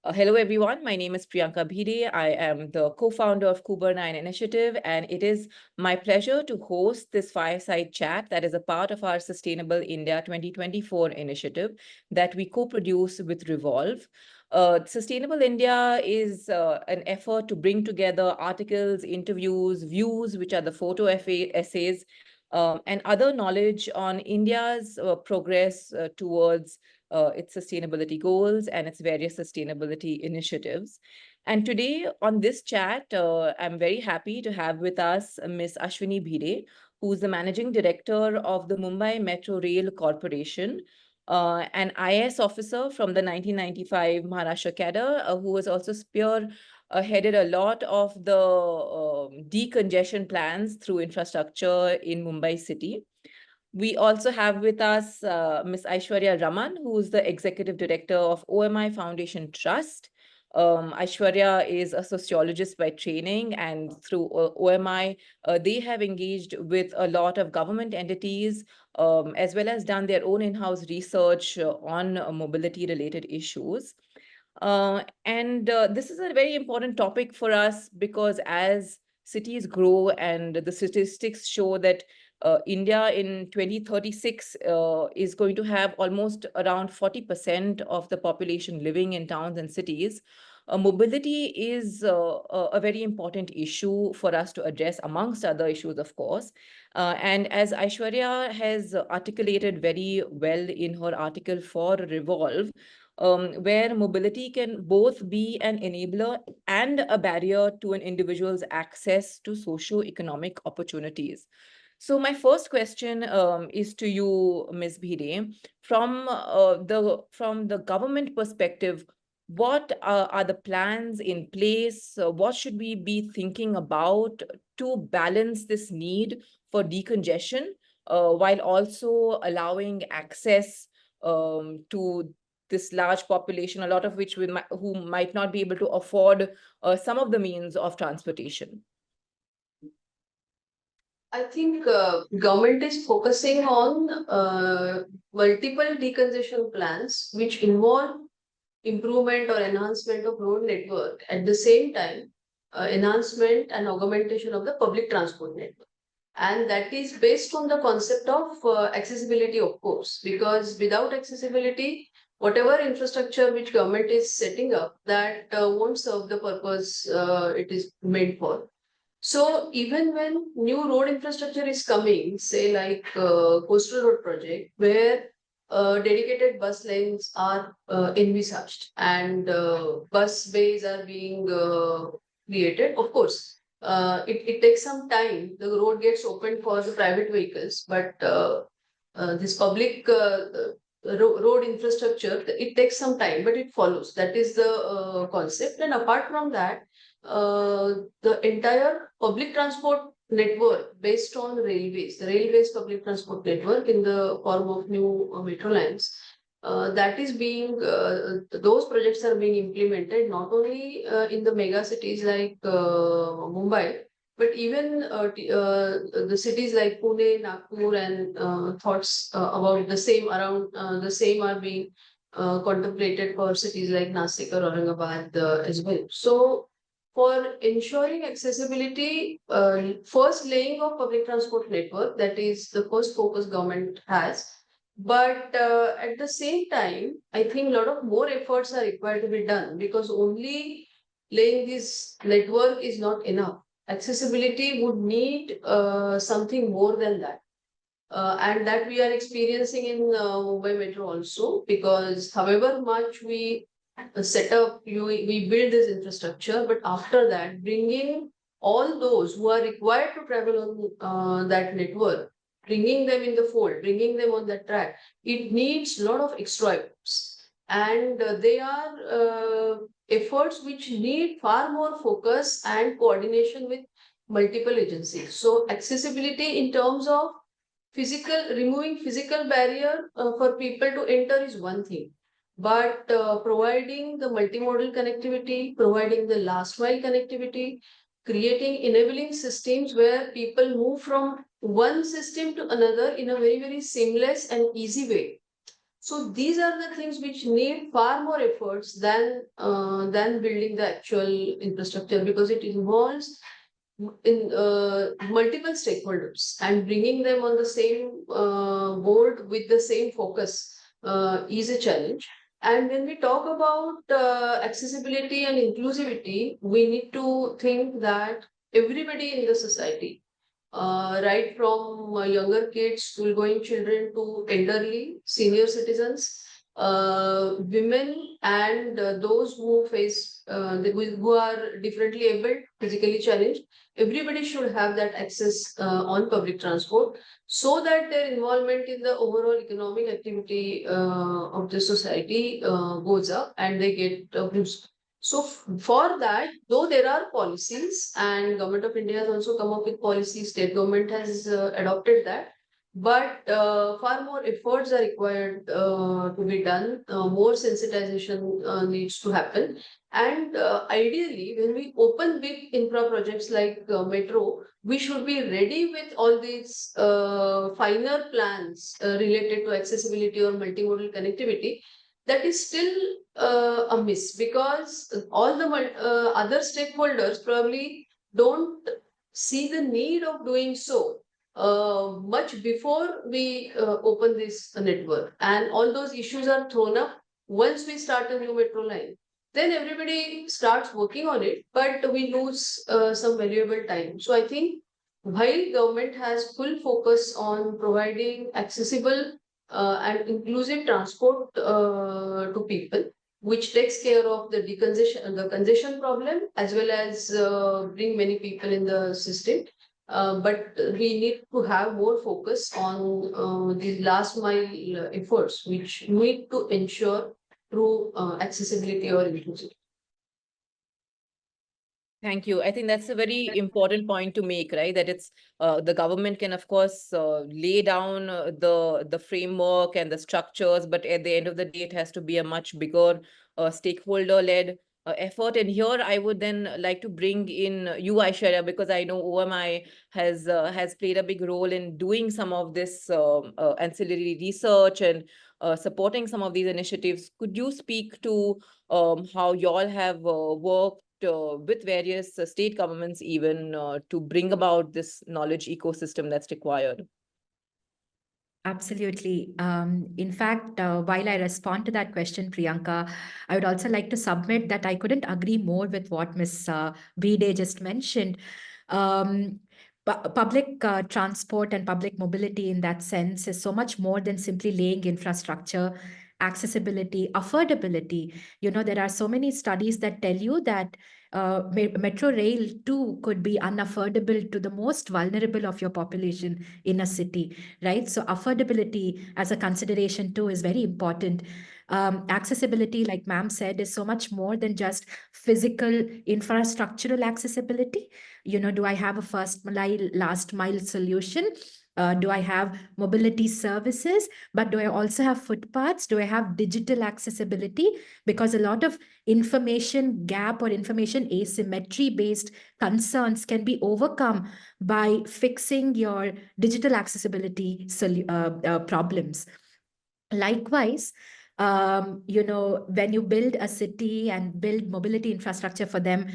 Hello, everyone. My name is Priyanka Bhide. I am the co-founder of Kubernein initiative, and it is my pleasure to host this fireside chat that is a part of our Sustainable India 2024 initiative that we co-produce with Revolve. Sustainable India is an effort to bring together articles, interviews, views, which are the photo essays, and other knowledge on India's progress towards its sustainability goals and its various sustainability initiatives. And today on this chat, I'm very happy to have with us Ms. Ashwini Bhide, who's the Managing Director of the Mumbai Metro Rail Corporation, an IAS officer from the 1995 Maharashtra cadre, who has also headed a lot of the decongestion plans through infrastructure in Mumbai city. We also have with us Ms. Aishwarya Raman, who is the Executive Director of OMI Foundation Trust. Aishwarya is a sociologist by training, and through OMI, they have engaged with a lot of government entities, as well as done their own in-house research on mobility-related issues. And this is a very important topic for us because as cities grow and the statistics show that India in 2036 is going to have almost around 40% of the population living in towns and cities. Mobility is a very important issue for us to address, amongst other issues, of course. And as Aishwarya has articulated very well in her article for Revolve, where mobility can both be an enabler and a barrier to an individual's access to socio-economic opportunities. So my first question is to you, Ms. Bhide. From the government perspective, what are the plans in place? What should we be thinking about to balance this need for decongestion while also allowing access to this large population, a lot of which who might not be able to afford some of the means of transportation? I think government is focusing on multiple decongestion plans which involve improvement or enhancement of road network at the same time enhancement and augmentation of the public transport network, and that is based on the concept of accessibility, of course, because without accessibility whatever infrastructure which government is setting up, that won't serve the purpose it is made for. So even when new road infrastructure is coming, say like coastal road project, where dedicated bus lanes are envisaged and bus bays are being created, of course, it takes some time. The road gets opened for the private vehicles, but this public road infrastructure, it takes some time, but it follows. That is the concept. And apart from that, the entire public transport network based on railways, the railways public transport network in the form of new metro lines, that is being, those projects are being implemented not only in the mega cities like Mumbai, but even the cities like Pune, Nagpur, and thoughts about the same around the same are being contemplated for cities like Nasik or Aurangabad as well. So for ensuring accessibility, first laying of public transport network, that is the first focus government has. But at the same time, I think a lot of more efforts are required to be done, because only laying this network is not enough. Accessibility would need something more than that. And that we are experiencing in Mumbai Metro also, because however much we set up, we build this infrastructure, but after that, bringing all those who are required to travel on that network, bringing them in the fold, bringing them on the track, it needs a lot of extra efforts. And they are efforts which need far more focus and coordination with multiple agencies. So accessibility in terms of removing physical barrier for people to enter is one thing, but providing the multimodal connectivity, providing the last mile connectivity, creating enabling systems where people move from one system to another in a very, very seamless and easy way. So these are the things which need far more efforts than building the actual infrastructure, because it involves in multiple stakeholders, and bringing them on the same board with the same focus is a challenge. And when we talk about accessibility and inclusivity, we need to think that everybody in the society, right from younger kids, school going children, to elderly, senior citizens, women, and those who who are differently able, physically challenged, everybody should have that access on public transport, so that their involvement in the overall economic activity of the society goes up and they get a boost. So for that, though there are policies, and Government of India has also come up with policies, state government has adopted that, but far more efforts are required to be done. More sensitization needs to happen. And ideally, when we open big infra projects like metro, we should be ready with all these finer plans related to accessibility or multimodal connectivity. That is still a miss, because all the other stakeholders probably don't see the need of doing so much before we open this network, and all those issues are thrown up once we start a new metro line. Then everybody starts working on it, but we lose some valuable time. So I think while government has full focus on providing accessible and inclusive transport to people, which takes care of the congestion problem, as well as bring many people in the system. But we need to have more focus on the last mile efforts, which need to ensure true accessibility or inclusivity. Thank you. I think that's a very important point to make, right? That it's the government can, of course, lay down the framework and the structures, but at the end of the day, it has to be a much bigger stakeholder-led effort. And here, I would then like to bring in you, Aishwarya, because I know OMI has played a big role in doing some of this ancillary research and supporting some of these initiatives. Could you speak to how y'all have worked with various state governments even to bring about this knowledge ecosystem that's required? Absolutely. In fact, while I respond to that question, Priyanka, I would also like to submit that I couldn't agree more with what Ms. Bide just mentioned. Public transport and public mobility in that sense is so much more than simply laying infrastructure, accessibility, affordability. There are so many studies that tell you that metro rail too could be unaffordable to the most vulnerable of your population in a city, right? So affordability as a consideration too is very important. Accessibility, like ma'am said, is so much more than just physical infrastructural accessibility. Do I have a first mile, last mile solution? Do I have mobility services? But do I also have footpaths? Do I have digital accessibility? Because a lot of information gap or information asymmetry based concerns can be overcome by fixing your digital accessibility problems. Likewise, when you build a city and build mobility infrastructure for them,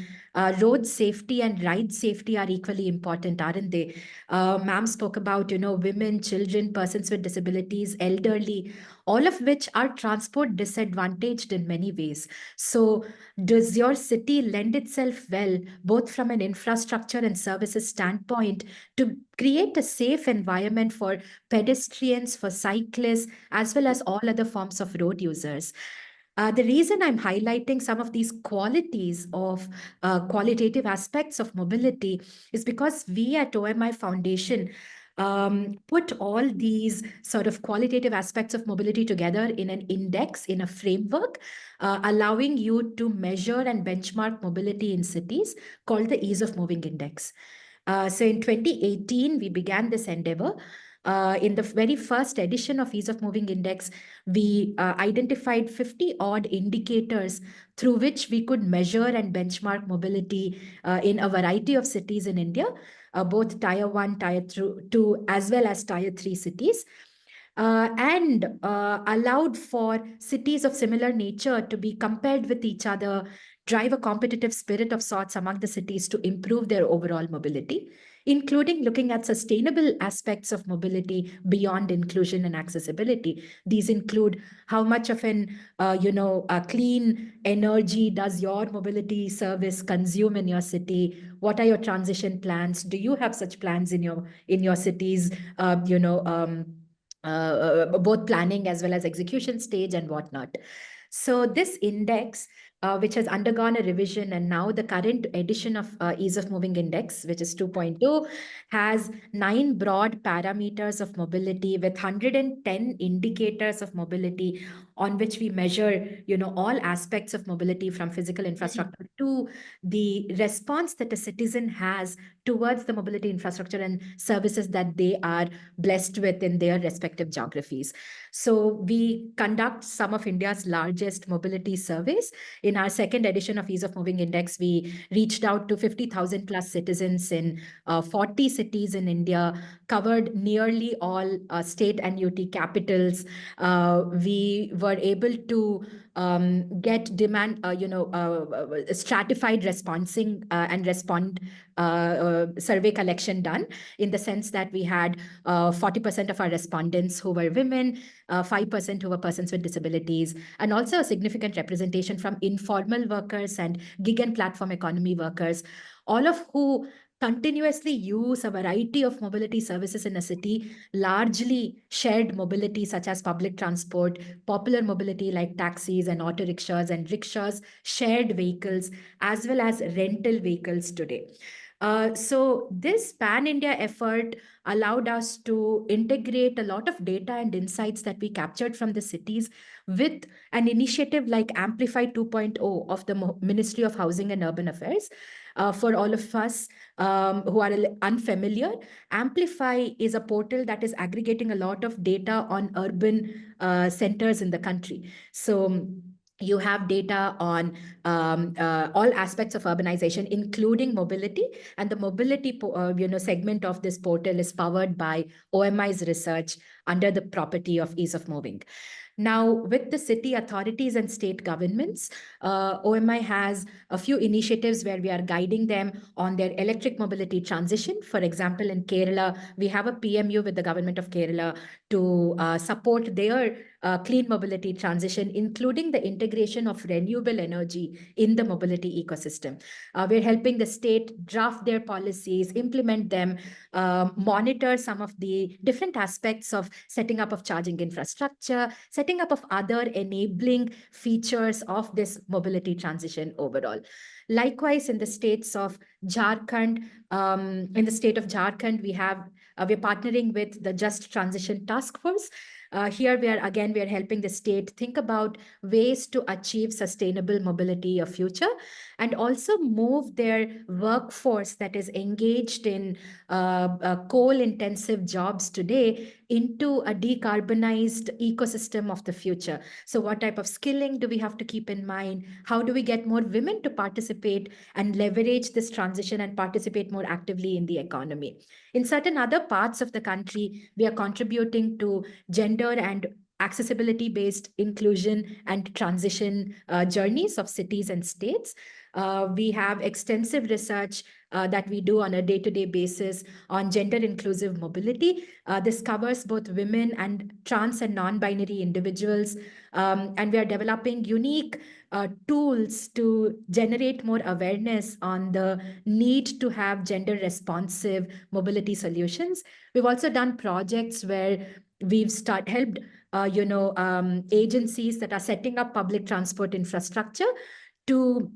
road safety and ride safety are equally important, aren't they? Ma'am spoke about, women, children, persons with disabilities, elderly, all of which are transport disadvantaged in many ways. So does your city lend itself well, both from an infrastructure and services standpoint, to create a safe environment for pedestrians, for cyclists, as well as all other forms of road users? The reason I'm highlighting some of these qualities of qualitative aspects of mobility is because we at OMI Foundation put all these sort of qualitative aspects of mobility together in an index, in a framework, allowing you to measure and benchmark mobility in cities called the Ease of Moving Index. So in 2018, we began this endeavor. In the very first edition of Ease of Moving Index, we identified 50 odd indicators through which we could measure and benchmark mobility in a variety of cities in India, both Tier 1, Tier 2, as well as Tier 3 cities. and allowed for cities of similar nature to be compared with each other, drive a competitive spirit of sorts among the cities to improve their overall mobility, including looking at sustainable aspects of mobility beyond inclusion and accessibility. These include how much of an clean energy does your mobility service consume in your city? What are your transition plans? Do you have such plans in your cities? Both planning as well as execution stage and whatnot. So this index, which has undergone a revision, and now the current edition of Ease of Moving Index, which is 2.2, has 9 broad parameters of mobility with 110 indicators of mobility on which we measure, all aspects of mobility, from physical infrastructure to the response that a citizen has towards the mobility infrastructure and services that they are blessed with in their respective geographies. So we conduct some of India's largest mobility surveys. In our second edition of Ease of Moving Index, we reached out to 50,000 plus citizens in 40 cities in India, covered nearly all state and UT capitals. We were able to get demand, stratified responding and respond survey collection done, in the sense that we had 40% of our respondents who were women, 5% who were persons with disabilities, and also a significant representation from informal workers and gig and platform economy workers, all of who continuously use a variety of mobility services in a city, largely shared mobility such as public transport, popular mobility like taxis and auto rickshaws and rickshaws, shared vehicles, as well as rental vehicles today. So this pan-India effort allowed us to integrate a lot of data and insights that we captured from the cities with an initiative like Amplify 2.0 of the Ministry of Housing and Urban Affairs. For all of us who are unfamiliar, Amplify is a portal that is aggregating a lot of data on urban centers in the country. So you have data on all aspects of urbanization, including mobility, and the mobility segment of this portal is powered by OMI's research under the property of Ease of Moving. Now, with the city authorities and state governments, OMI has a few initiatives where we are guiding them on their electric mobility transition. For example, in Kerala, we have a PMU with the government of Kerala to support their clean mobility transition, including the integration of renewable energy in the mobility ecosystem. We're helping the state draft their policies, implement them, monitor some of the different aspects of setting up of charging infrastructure, setting up of other enabling features of this mobility transition overall. Likewise, in the states of Jharkhand, we're partnering with the Just Transition Task Force. Here we are helping the state think about ways to achieve sustainable mobility of future, and also move their workforce that is engaged in coal-intensive jobs today into a decarbonized ecosystem of the future. So what type of skilling do we have to keep in mind? How do we get more women to participate and leverage this transition and participate more actively in the economy? In certain other parts of the country, we are contributing to gender and accessibility-based inclusion and transition journeys of cities and states. We have extensive research that we do on a day-to-day basis on gender-inclusive mobility. This covers both women and trans and non-binary individuals. And we are developing unique tools to generate more awareness on the need to have gender-responsive mobility solutions. We've also done projects where we've helped agencies that are setting up public transport infrastructure to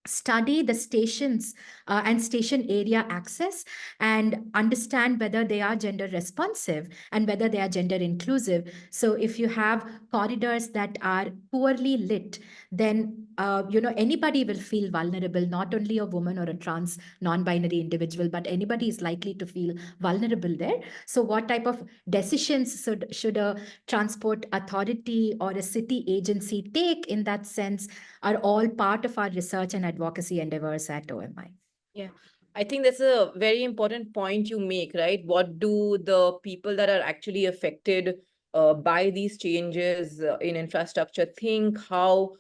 study the stations and station area access and understand whether they are gender responsive and whether they are gender inclusive. So if you have corridors that are poorly lit, then anybody will feel vulnerable, not only a woman or a trans non-binary individual, but anybody is likely to feel vulnerable there. So what type of decisions should a transport authority or a city agency take in that sense are all part of our research and advocacy endeavors at OMI. Yeah, I think that's a very important point you make, right? What do the people that are actually affected by these changes in infrastructure think how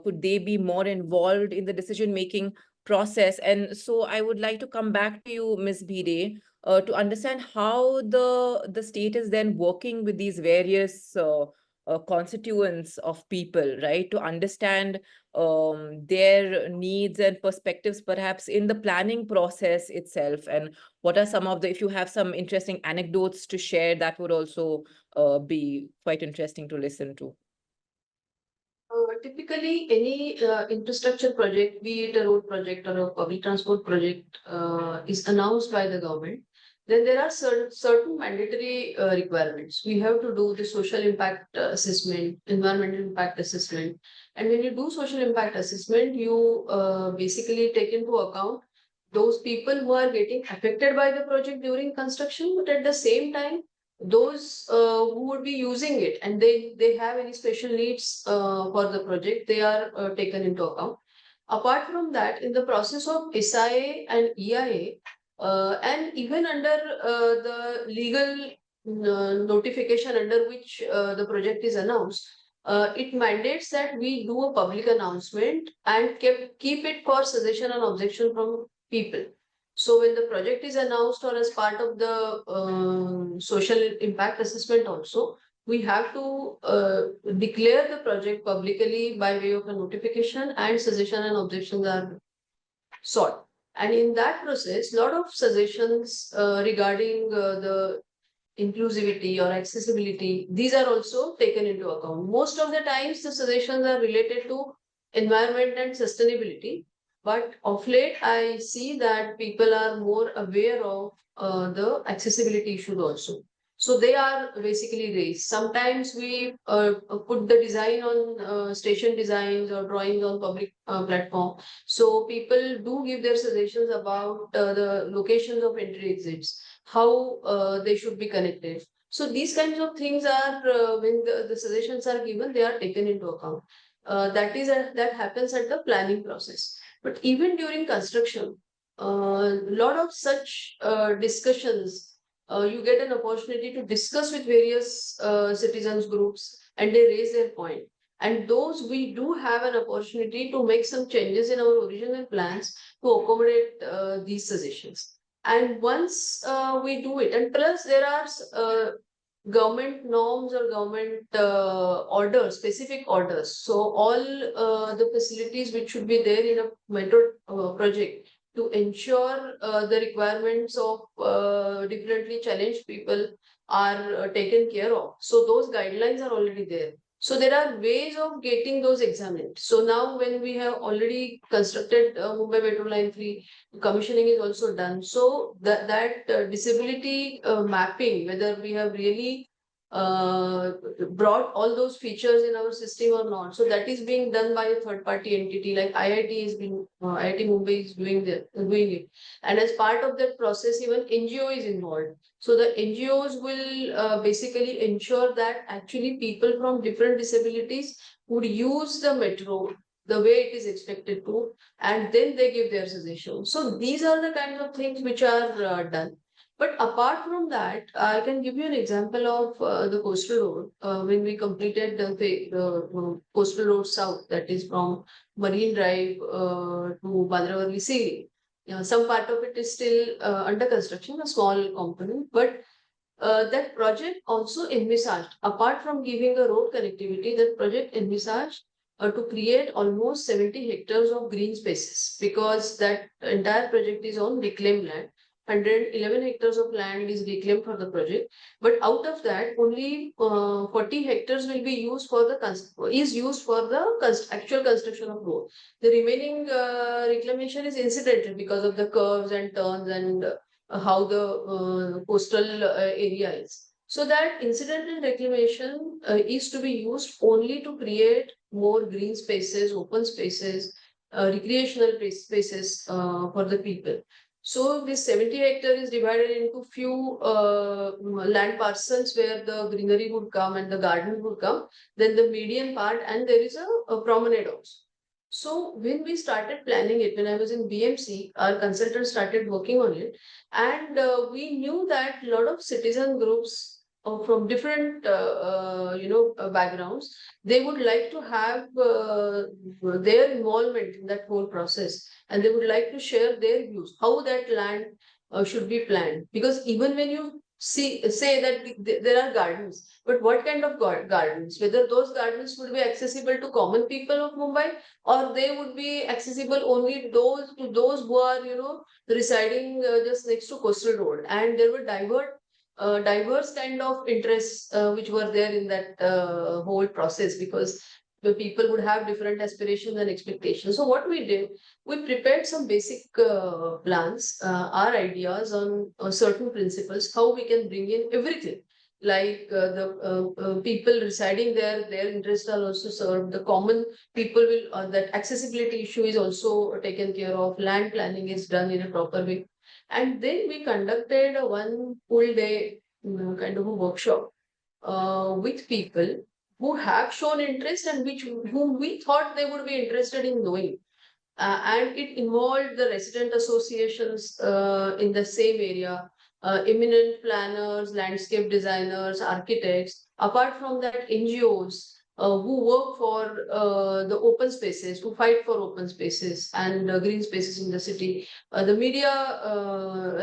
could they be more involved in the decision-making process. And so I would like to come back to you, Ms. Bhide, to understand how the state is then working with these various constituents of people, right, to understand their needs and perspectives, perhaps in the planning process itself. And what are some of the, if you have some interesting anecdotes to share, that would also be quite interesting to listen to. Typically, any infrastructure project, be it a road project or a public transport project, is announced by the government. Then there are certain mandatory requirements. We have to do the social impact assessment, environmental impact assessment. And when you do social impact assessment, you basically take into account those people who are getting affected by the project during construction, but at the same time, those who would be using it and they have any special needs for the project, they are taken into account. Apart from that, in the process of SIA and EIA, and even under the legal notification under which the project is announced, it mandates that we do a public announcement and keep it for suggestion and objection from people. So when the project is announced or as part of the social impact assessment also, we have to declare the project publicly by way of a notification, and suggestion and objections are sought. And in that process, a lot of suggestions regarding the inclusivity or accessibility, these are also taken into account. Most of the times, the suggestions are related to environment and sustainability. But of late, I see that people are more aware of the accessibility issues also. So they are basically raised. Sometimes we put the design on station designs or drawings on public platform. So people do give their suggestions about the locations of entry exits, how they should be connected. So these kinds of things are, when the suggestions are given, they are taken into account. That happens at the planning process. But even during construction, a lot of such discussions, you get an opportunity to discuss with various citizens groups, and they raise their point. And those we do have an opportunity to make some changes in our original plans to accommodate these suggestions. And once we do it, and plus there are government norms or government orders, specific orders. So all the facilities which should be there in a metro project to ensure the requirements of differently challenged people are taken care of. So those guidelines are already there. So there are ways of getting those examined. So now when we have already constructed Mumbai Metro Line 3, commissioning is also done. So that disability mapping, whether we have really brought all those features in our system or not. So that is being done by a third party entity like IIT is being, IIT Mumbai is doing it. And as part of that process, even NGO is involved. So the NGOs will basically ensure that actually people from different disabilities would use the metro the way it is expected to, and then they give their suggestions. So these are the kinds of things which are done. But apart from that, I can give you an example of the coastal road. When we completed the coastal road south, that is from Marine Drive to Badravalli Sea. Some part of it is still under construction, a small component, but that project also envisaged, apart from giving a road connectivity, that project envisaged to create almost 70 hectares of green spaces, because that entire project is on reclaimed land. 111 hectares of land is reclaimed for the project, but out of that, only 40 hectares will be used for the actual construction of road. The remaining reclamation is incidental because of the curves and turns and how the coastal area is. So that incidental reclamation is to be used only to create more green spaces, open spaces, recreational spaces for the people. So this 70 hectare is divided into few land parcels where the greenery would come and the garden would come. Then the median part, and there is a promenade also. So when we started planning it, when I was in BMC, our consultant started working on it, and we knew that a lot of citizen groups from different backgrounds, they would like to have their involvement in that whole process, and they would like to share their views how that land should be planned. Because even when you say that there are gardens, but what kind of gardens, whether those gardens would be accessible to common people of Mumbai, or they would be accessible only to those who are residing just next to coastal road. And there were diverse kind of interests which were there in that whole process, because the people would have different aspirations and expectations. So what we did, we prepared some basic plans, our ideas on certain principles, how we can bring in everything. Like the people residing there, their interests are also served. The common people will, that accessibility issue is also taken care of. Land planning is done in a proper way. And then we conducted a one full day kind of a workshop with people who have shown interest and whom we thought they would be interested in knowing. And it involved the resident associations in the same area, eminent planners, landscape designers, architects. Apart from that, NGOs who work for the open spaces, who fight for open spaces and green spaces in the city, the media,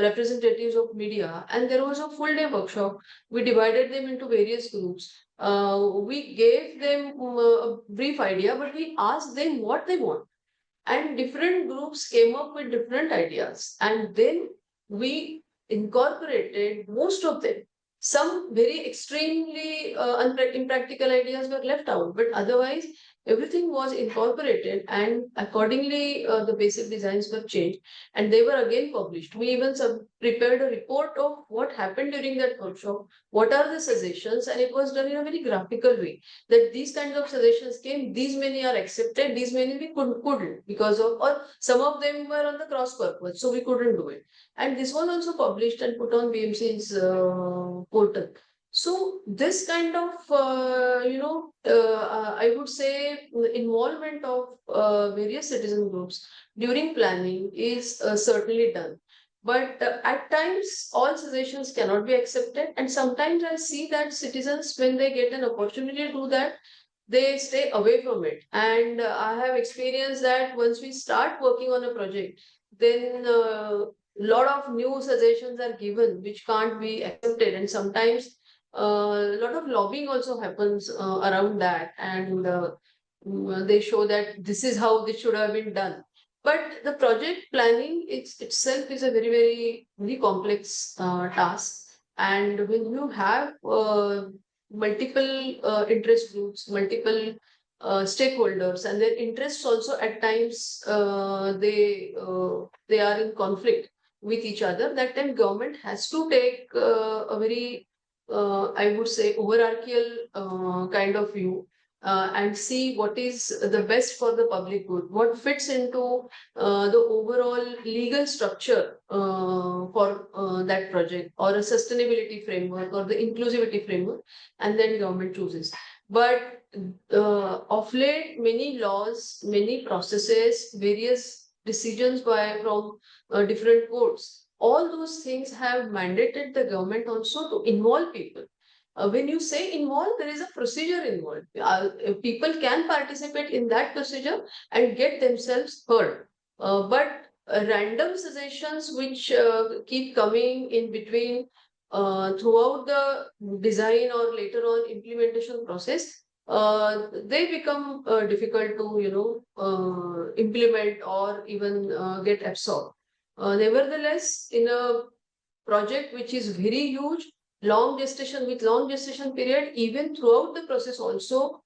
representatives of media. And there was a full day workshop. We divided them into various groups. We gave them a brief idea, but we asked them what they want, and different groups came up with different ideas, and then we incorporated most of them. Some very extremely impractical ideas were left out, but otherwise everything was incorporated, and accordingly the basic designs were changed and they were again published. We even prepared a report of what happened during that workshop, what are the suggestions, and it was done in a very graphical way, that these kinds of suggestions came, these many are accepted, these many we couldn't because of, or some of them were on the cross purpose, so we couldn't do it. And this was also published and put on BMC's portal. So this kind of, I would say involvement of various citizen groups during planning is certainly done. But at times, all suggestions cannot be accepted. And sometimes I see that citizens, when they get an opportunity to do that, they stay away from it. And I have experienced that once we start working on a project, then a lot of new suggestions are given which can't be accepted. And sometimes a lot of lobbying also happens around that, and they show that this is how this should have been done. But the project planning itself is a very complex task. And when you have multiple interest groups, multiple stakeholders, and their interests also at times they are in conflict with each other, that time government has to take a very I would say overarching kind of view, and see what is the best for the public good, what fits into the overall legal structure for that project, or a sustainability framework or the inclusivity framework, and then government chooses. But of late, many laws, many processes, various decisions from different courts, all those things have mandated the government also to involve people. When you say involve, there is a procedure involved. People can participate in that procedure and get themselves heard. But random suggestions which keep coming in between throughout the design or later on implementation process, they become difficult to implement or even get absorbed. Nevertheless, in a project which is very huge, long gestation period, even throughout the process also,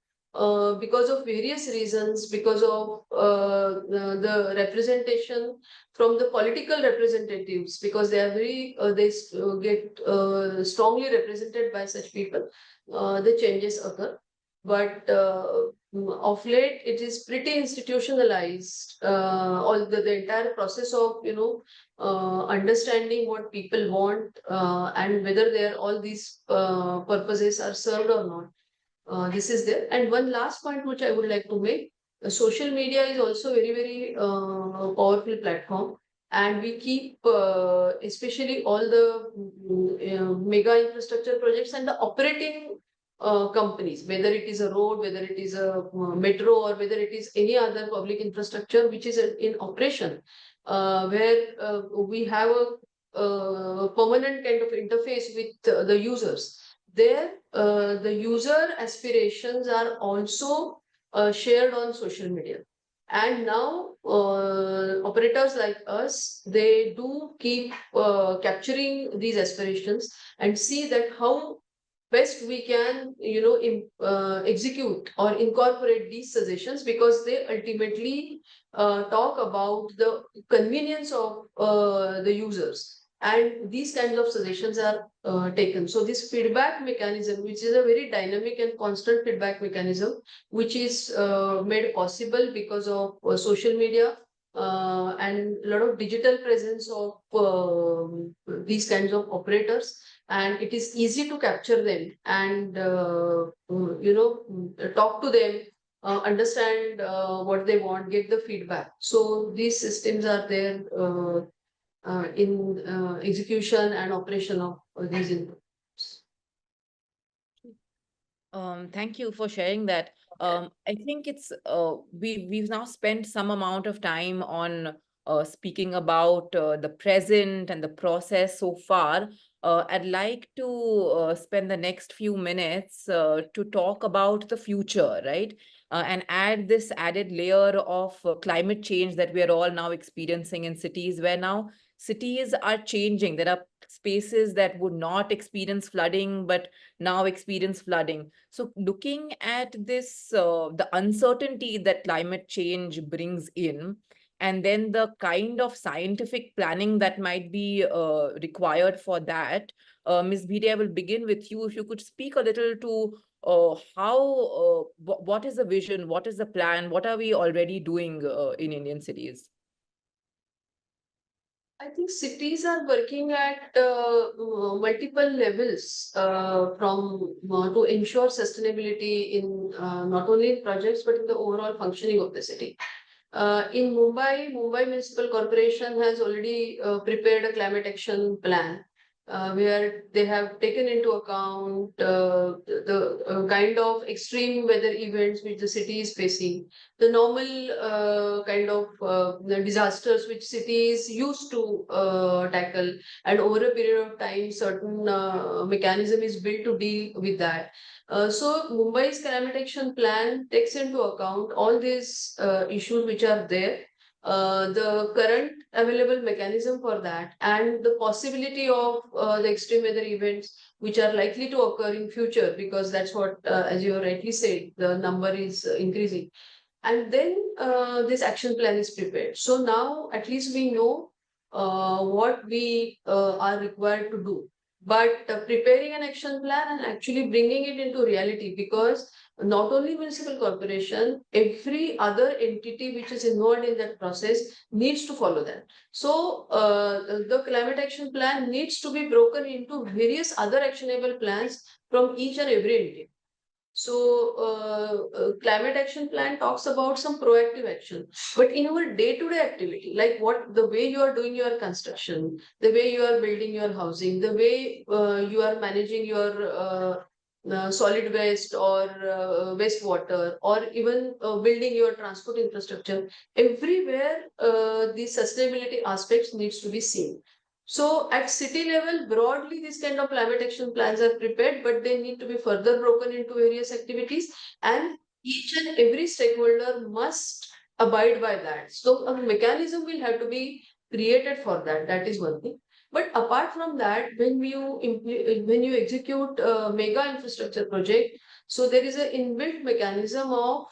because of various reasons, because of the representation from the political representatives, because they are get strongly represented by such people, the changes occur. But of late, it is pretty institutionalized. All the entire process of understanding what people want and whether all these purposes are served or not. This is there. And one last point which I would like to make, social media is also very powerful platform. and we keep especially all the mega infrastructure projects and the operating companies, whether it is a road, whether it is a metro, or whether it is any other public infrastructure which is in operation, where we have a permanent kind of interface with the users. There, the user aspirations are also shared on social media. And now operators like us, they do keep capturing these aspirations and see that how best we can, execute or incorporate these suggestions, because they ultimately talk about the convenience of the users. And these kinds of suggestions are taken. So this feedback mechanism, which is a very dynamic and constant feedback mechanism, which is made possible because of social media and a lot of digital presence of these kinds of operators, and it is easy to capture them and talk to them, understand what they want, get the feedback. So these systems are there in execution and operation of these inputs. Thank you for sharing that. I think it's we've now spent some amount of time on speaking about the present and the process so far. I'd like to spend the next few minutes to talk about the future, right? And add this added layer of climate change that we are all now experiencing in cities, where now cities are changing. There are spaces that would not experience flooding, but now experience flooding. So looking at this, the uncertainty that climate change brings in, and then the kind of scientific planning that might be required for that, Ms. Bhide, I will begin with you. If you could speak a little to what is the vision, what is the plan, what are we already doing in Indian cities? I think cities are working at multiple levels to ensure sustainability in not only in projects but in the overall functioning of the city. In Mumbai Municipal Corporation has already prepared a climate action plan where they have taken into account the kind of extreme weather events which the city is facing, the normal kind of the disasters which cities used to tackle, and over a period of time, certain mechanism is built to deal with that. So Mumbai's climate action plan takes into account all these issues which are there, the current available mechanism for that, and the possibility of the extreme weather events which are likely to occur in future, because that's what, as you rightly said, the number is increasing. And then this action plan is prepared. So now at least we know what we are required to do. But preparing an action plan and actually bringing it into reality, because not only municipal corporation, every other entity which is involved in that process needs to follow that. So the climate action plan needs to be broken into various other actionable plans from each and every entity. So, climate action plan talks about some proactive action, but in our day-to-day activity, like the way you are doing your construction, the way you are building your housing, the way you are managing your solid waste or wastewater, or even building your transport infrastructure, everywhere the sustainability aspects needs to be seen. So at city level, broadly, these kind of climate action plans are prepared, but they need to be further broken into various activities, and each and every stakeholder must abide by that. So a mechanism will have to be created for that. That is one thing. But apart from that, when you execute a mega infrastructure project, so there is an inbuilt mechanism of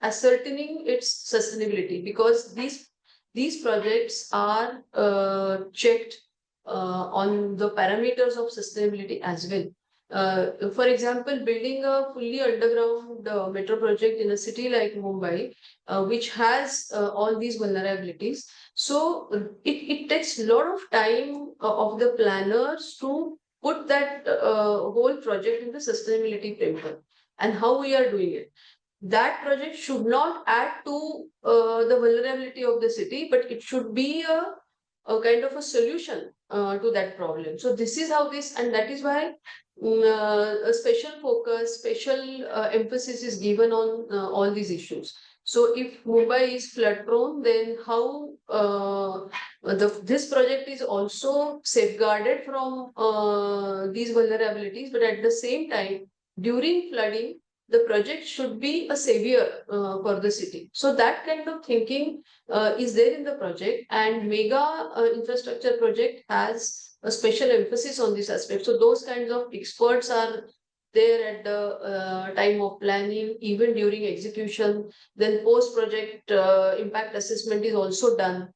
ascertaining its sustainability, because these projects are checked on the parameters of sustainability as well. For example, building a fully underground metro project in a city like Mumbai, which has all these vulnerabilities. So it takes a lot of time of the planners to put that whole project in the sustainability framework, and how we are doing it. that project should not add to the vulnerability of the city, but it should be a kind of a solution to that problem. So this is how this, and that is why a special focus, special emphasis is given on all these issues. So if Mumbai is flood prone, then how this project is also safeguarded from these vulnerabilities, but at the same time, during flooding, the project should be a savior for the city. So that kind of thinking is there in the project, and mega infrastructure project has a special emphasis on this aspect. So those kinds of experts are there at the time of planning, even during execution. Then post-project impact assessment is also done.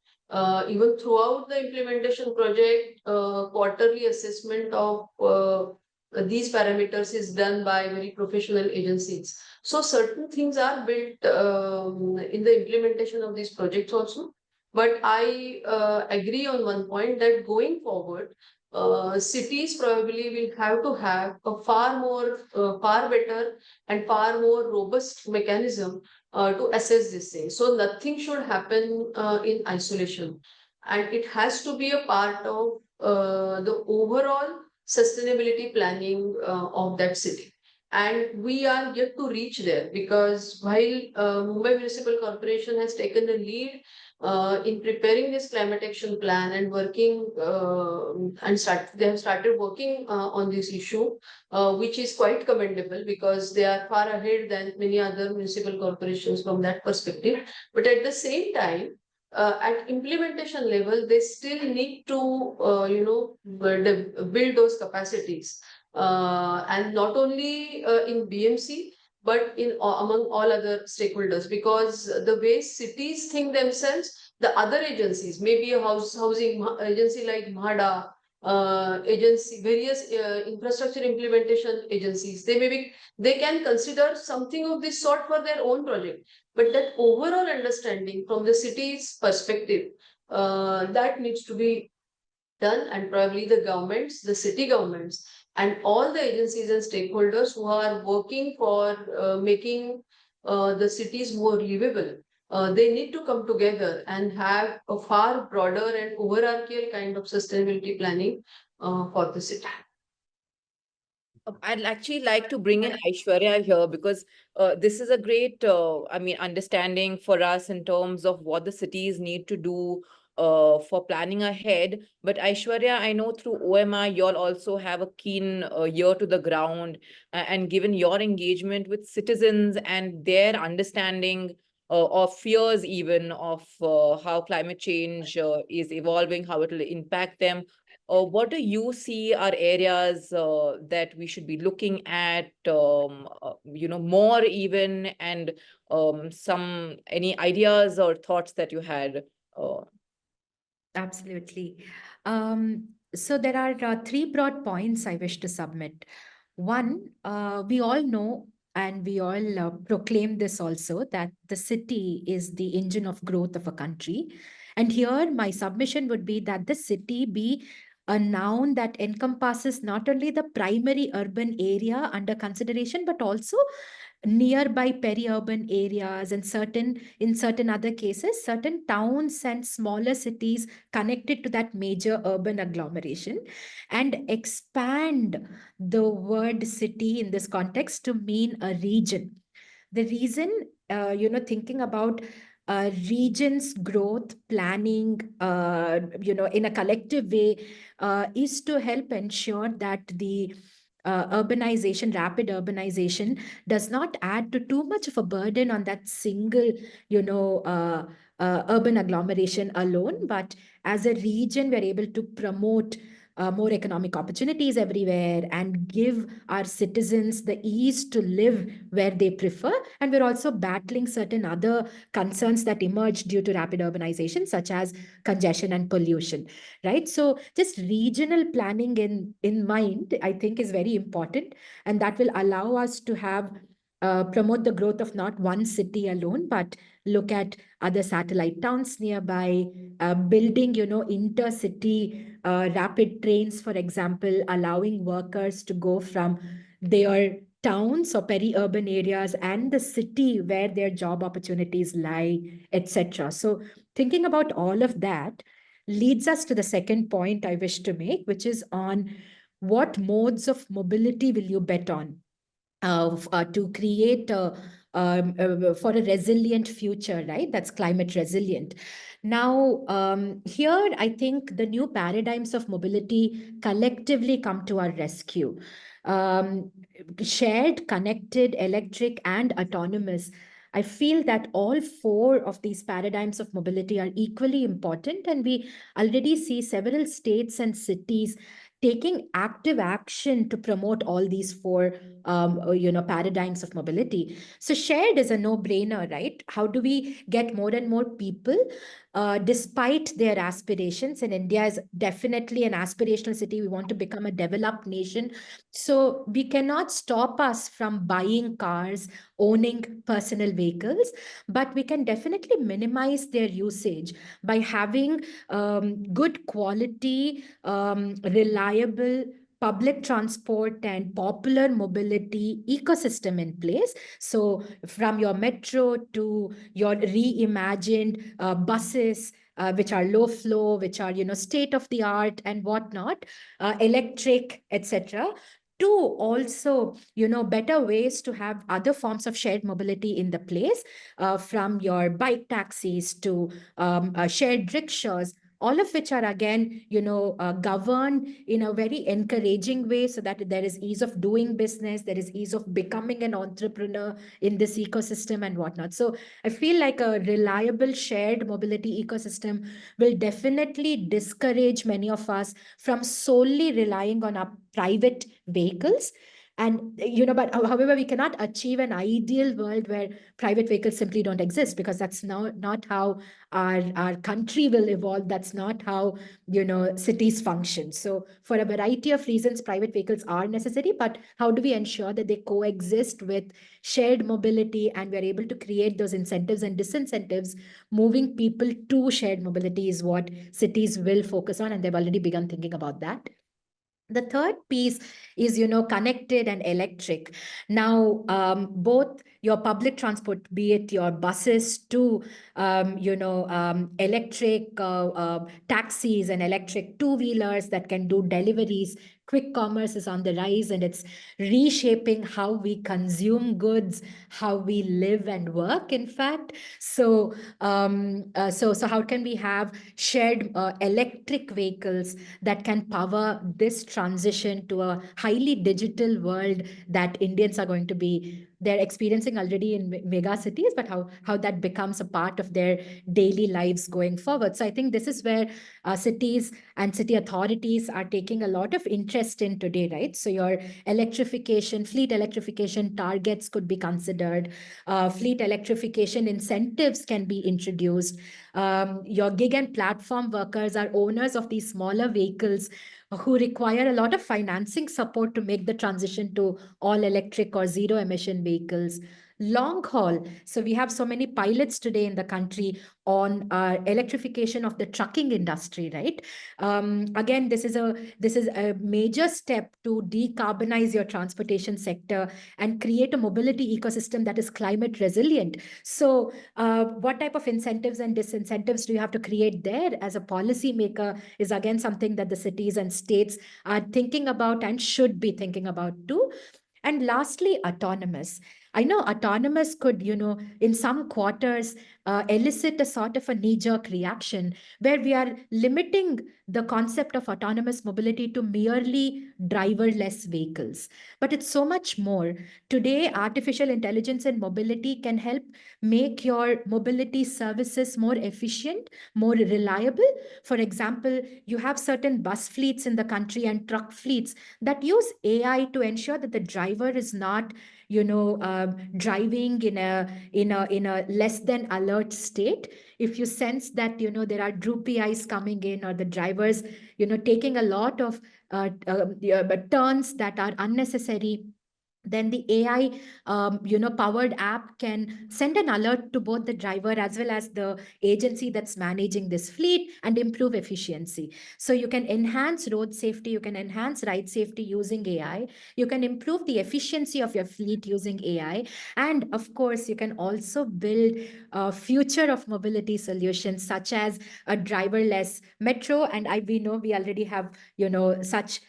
Even throughout the implementation project, quarterly assessment of these parameters is done by very professional agencies. So certain things are built in the implementation of these projects also. But I agree on one point that going forward, cities probably will have to have a far better and far more robust mechanism to assess this thing. So nothing should happen in isolation, and it has to be a part of the overall sustainability planning of that city. And we are yet to reach there, because while Mumbai Municipal Corporation has taken a lead in preparing this climate action plan and working they have started working on this issue, which is quite commendable, because they are far ahead than many other municipal corporations from that perspective. But at the same time, at implementation level, they still need to, build those capacities, and not only in BMC, but in among all other stakeholders, because the way cities think themselves, the other agencies, maybe a housing agency like MHADA, various infrastructure implementation agencies, they can consider something of this sort for their own project. But that overall understanding from the city's perspective, that needs to be done, and probably the governments, the city governments, and all the agencies and stakeholders who are working for making the cities more livable, they need to come together and have a far broader and overarching kind of sustainability planning for the city. I'd actually like to bring in Aishwarya here, because this is a great, understanding for us in terms of what the cities need to do for planning ahead. But Aishwarya, I know through OMI, you all also have a keen ear to the ground, and given your engagement with citizens and their understanding of fears, even of how climate change is evolving, how it will impact them. What do you see are areas that we should be looking at, more even, and any ideas or thoughts that you had? Uh, Absolutely. So there are three broad points I wish to submit. One, we all know and we all proclaim this also, that the city is the engine of growth of a country. And here my submission would be that the city be a noun that encompasses not only the primary urban area under consideration, but also nearby peri-urban areas, and in certain other cases, certain towns and smaller cities connected to that major urban agglomeration, and expand the word city in this context to mean a region. The reason, thinking about regions growth planning, in a collective way, is to help ensure that the rapid urbanization does not add to too much of a burden on that single, urban agglomeration alone, but as a region, we're able to promote more economic opportunities everywhere and give our citizens the ease to live where they prefer. And we're also battling certain other concerns that emerge due to rapid urbanization, such as congestion and pollution, right? So just regional planning in mind, I think, is very important. And that will allow us to have promote the growth of not one city alone, but look at other satellite towns nearby, building, intercity rapid trains, for example, allowing workers to go from their towns or peri-urban areas and the city where their job opportunities lie, etc. So thinking about all of that leads us to the second point I wish to make, which is on what modes of mobility will you bet on to create for a resilient future, right? That's climate resilient. Now, here, I think the new paradigms of mobility collectively come to our rescue. Um, Shared, connected, electric, and autonomous. I feel that all four of these paradigms of mobility are equally important, and we already see several states and cities taking active action to promote all these four paradigms of mobility. So shared is a no-brainer, right? How do we get more and more people despite their aspirations? And India is definitely an aspirational city. We want to become a developed nation. So we cannot stop us from buying cars, owning personal vehicles, but we can definitely minimize their usage by having good quality, reliable public transport and popular mobility ecosystem in place. So from your metro to your reimagined buses, which are low flow, which are, state of the art and whatnot, electric, etc., to also, better ways to have other forms of shared mobility in the place, from your bike taxis to shared rickshaws, all of which are again, governed in a very encouraging way so that there is ease of doing business, there is ease of becoming an entrepreneur in this ecosystem and whatnot. So I feel like a reliable shared mobility ecosystem will definitely discourage many of us from solely relying on our private vehicles. And, but however, we cannot achieve an ideal world where private vehicles simply don't exist, because that's now not how our country will evolve. That's not how, cities function. So for a variety of reasons, private vehicles are necessary, but how do we ensure that they coexist with shared mobility and we're able to create those incentives and disincentives? Moving people to shared mobility is what cities will focus on, and they've already begun thinking about that. The third piece is, connected and electric. Now, both your public transport, be it your buses to, electric taxis and electric two-wheelers that can do deliveries. Quick commerce is on the rise, and it's reshaping how we consume goods, how we live and work, in fact. So, so how can we have shared electric vehicles that can power this transition to a highly digital world that Indians are going to be, they're experiencing already in mega cities, but how that becomes a part of their daily lives going forward. So I think this is where cities and city authorities are taking a lot of interest in today, right? So your electrification, fleet electrification targets could be considered. Fleet electrification incentives can be introduced. Your gig and platform workers are owners of these smaller vehicles who require a lot of financing support to make the transition to all electric or zero emission vehicles. Long haul. So we have so many pilots today in the country on electrification of the trucking industry, right? Again, this is a major step to decarbonize your transportation sector and create a mobility ecosystem that is climate resilient. So what type of incentives and disincentives do you have to create there as a policymaker is again something that the cities and states are thinking about and should be thinking about too. And lastly, autonomous. I know autonomous could, in some quarters, elicit a sort of a knee-jerk reaction where we are limiting the concept of autonomous mobility to merely driverless vehicles. But it's so much more. Today, artificial intelligence and mobility can help make your mobility services more efficient, more reliable. For example, you have certain bus fleets in the country and truck fleets that use AI to ensure that the driver is not, driving in a less than alert state. If you sense that there are droopy eyes coming in, or the drivers taking a lot of turns that are unnecessary, then the AI, powered app can send an alert to both the driver as well as the agency that's managing this fleet and improve efficiency. So you can enhance road safety, you can enhance ride safety using AI, you can improve the efficiency of your fleet using AI, and of course, you can also build a future of mobility solutions such as a driverless metro. And we know we already have, such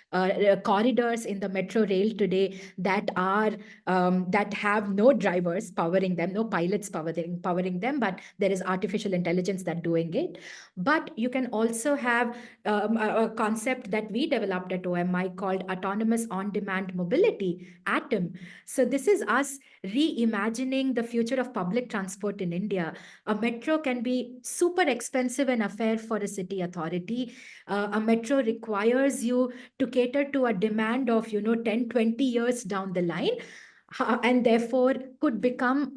corridors in the metro rail today that have no drivers powering them, no pilots powering them, but there is artificial intelligence that doing it. But you can also have a concept that we developed at OMI called autonomous on-demand mobility, ATOM. So this is us reimagining the future of public transport in India. A metro can be super expensive and affair for a city authority. A metro requires you to cater to a demand of 10, 20 years down the line, and therefore could become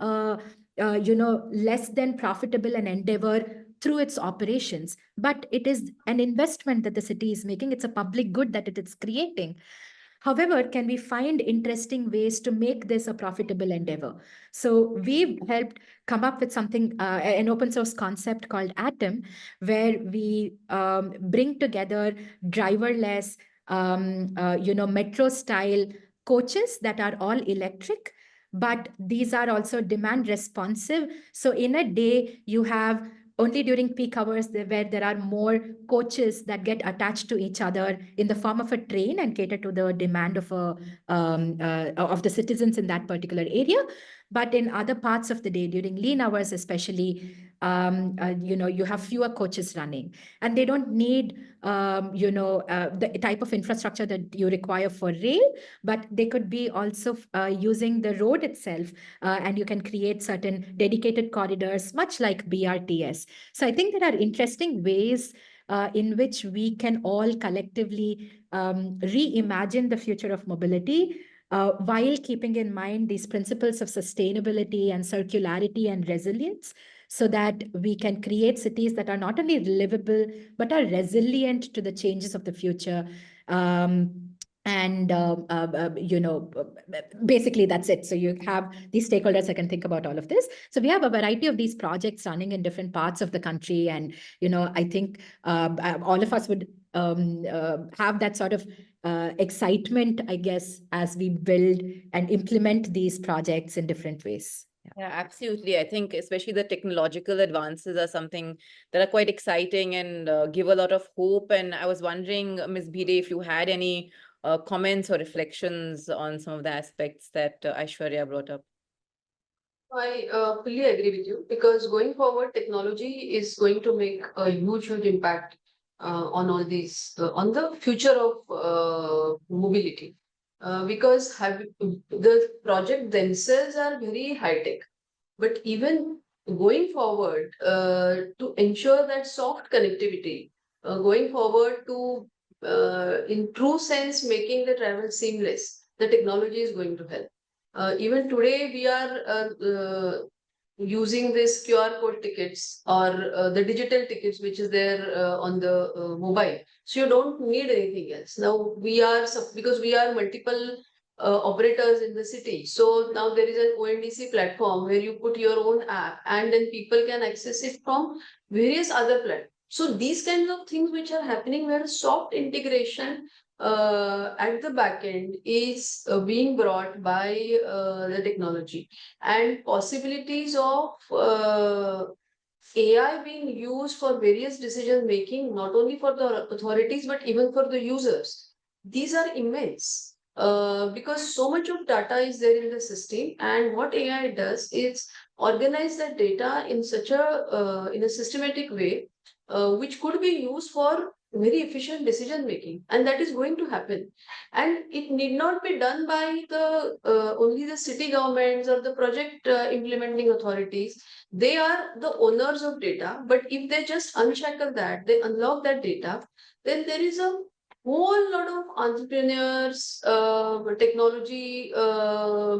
less than profitable an endeavor through its operations. But it is an investment that the city is making. It's a public good that it is creating. However, can we find interesting ways to make this a profitable endeavor? So we've helped come up with something, an open source concept called Atom, where we bring together driverless, metro style coaches that are all electric, but these are also demand responsive. So in a day, you have only during peak hours where there are more coaches that get attached to each other in the form of a train and cater to the demand of the citizens in that particular area. But in other parts of the day, during lean hours especially, you have fewer coaches running, and they don't need the type of infrastructure that you require for rail, but they could be also using the road itself, and you can create certain dedicated corridors, much like BRTS. So I think there are interesting ways in which we can all collectively reimagine the future of mobility, while keeping in mind these principles of sustainability and circularity and resilience, so that we can create cities that are not only livable, but are resilient to the changes of the future. And basically that's it. So you have these stakeholders that can think about all of this. So we have a variety of these projects running in different parts of the country, and I think all of us would have that sort of excitement, I guess, as we build and implement these projects in different ways. Yeah, absolutely. I think especially the technological advances are something that are quite exciting and give a lot of hope. And I was wondering, Ms. Bhide, if you had any comments or reflections on some of the aspects that Aishwarya brought up. I fully agree with you, because going forward, technology is going to make a huge impact on all these, on the future of mobility. Because the project themselves are very high tech, but even going forward, to ensure that soft connectivity, going forward to, in true sense, making the travel seamless, the technology is going to help. Even today, we are using this QR code tickets, or the digital tickets, which is there on the mobile. So you don't need anything else. Now because we are multiple operators in the city. So now there is an ONDC platform where you put your own app, and then people can access it from various other platforms. So these kinds of things which are happening, where soft integration at the back end is being brought by the technology, and possibilities of AI being used for various decision making, not only for the authorities but even for the users. These are immense, because so much of data is there in the system, and what AI does is organize that data in such a in a systematic way, which could be used for very efficient decision making, and that is going to happen. And it need not be done by the only the city governments or the project implementing authorities. They are the owners of data, but if they just unshackle that, they unlock that data, then there is a whole lot of entrepreneurs, technology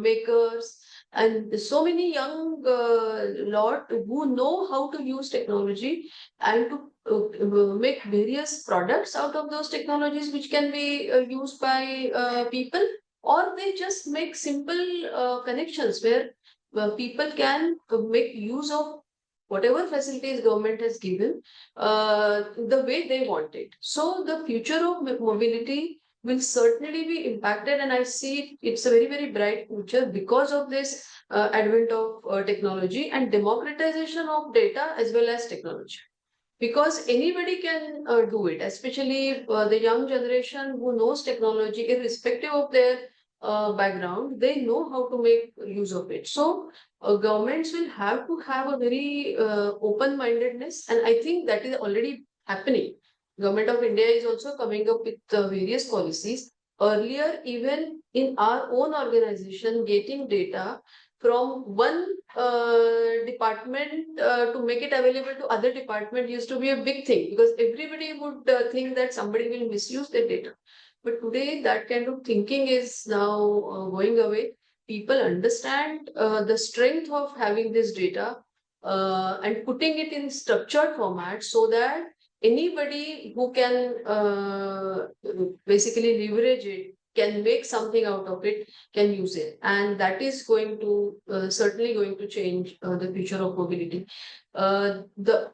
makers, and so many young lot who know how to use technology, and to make various products out of those technologies, which can be used by people. or they just make simple connections where people can make use of whatever facilities government has given the way they want it. So the future of mobility will certainly be impacted, and I see it's a very, very bright future because of this advent of technology and democratization of data as well as technology. Because anybody can do it, especially the young generation who knows technology, irrespective of their background, they know how to make use of it. So governments will have to have a very open-mindedness, and I think that is already happening. Government of India is also coming up with various policies. Earlier, even in our own organization, getting data from one department to make it available to other department used to be a big thing, because everybody would think that somebody will misuse their data. But today that kind of thinking is now going away. People understand the strength of having this data and putting it in structured format so that anybody who can basically leverage it, can make something out of it, can use it, and that is going to certainly going to change the future of mobility. The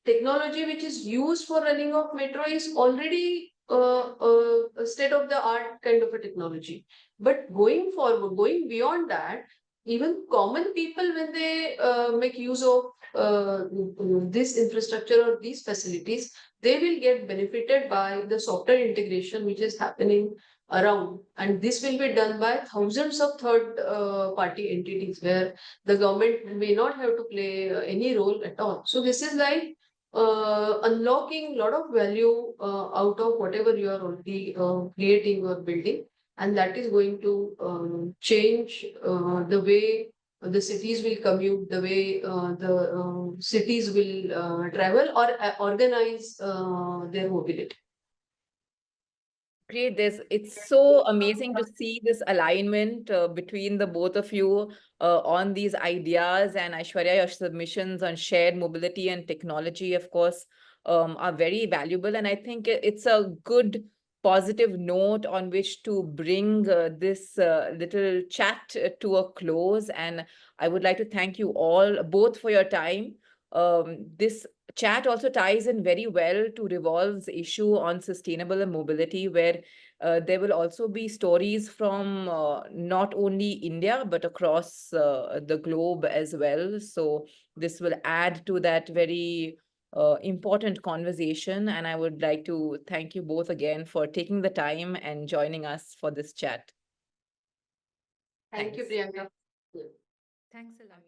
technology which is used for running of metro is already a state of the art kind of a technology, but going forward, going beyond that, even common people, when they make use of this infrastructure or these facilities, they will get benefited by the software integration which is happening around, and this will be done by thousands of third party entities where the government may not have to play any role at all. So this is like unlocking a lot of value out of whatever you are already creating or building, and that is going to change the way the cities will commute, the way the cities will travel or organize their mobility. Great. It's so amazing to see this alignment between the both of you on these ideas. And Aishwarya, your submissions on shared mobility and technology, of course, are very valuable. And I think it's a good positive note on which to bring this little chat to a close. And I would like to thank you all both for your time. This chat also ties in very well to Revolve's issue on sustainable mobility, where there will also be stories from not only India, but across the globe as well. So this will add to that very important conversation. And I would like to thank you both again for taking the time and joining us for this chat. Thank you, Thanks. Priyanka. Thanks a lot.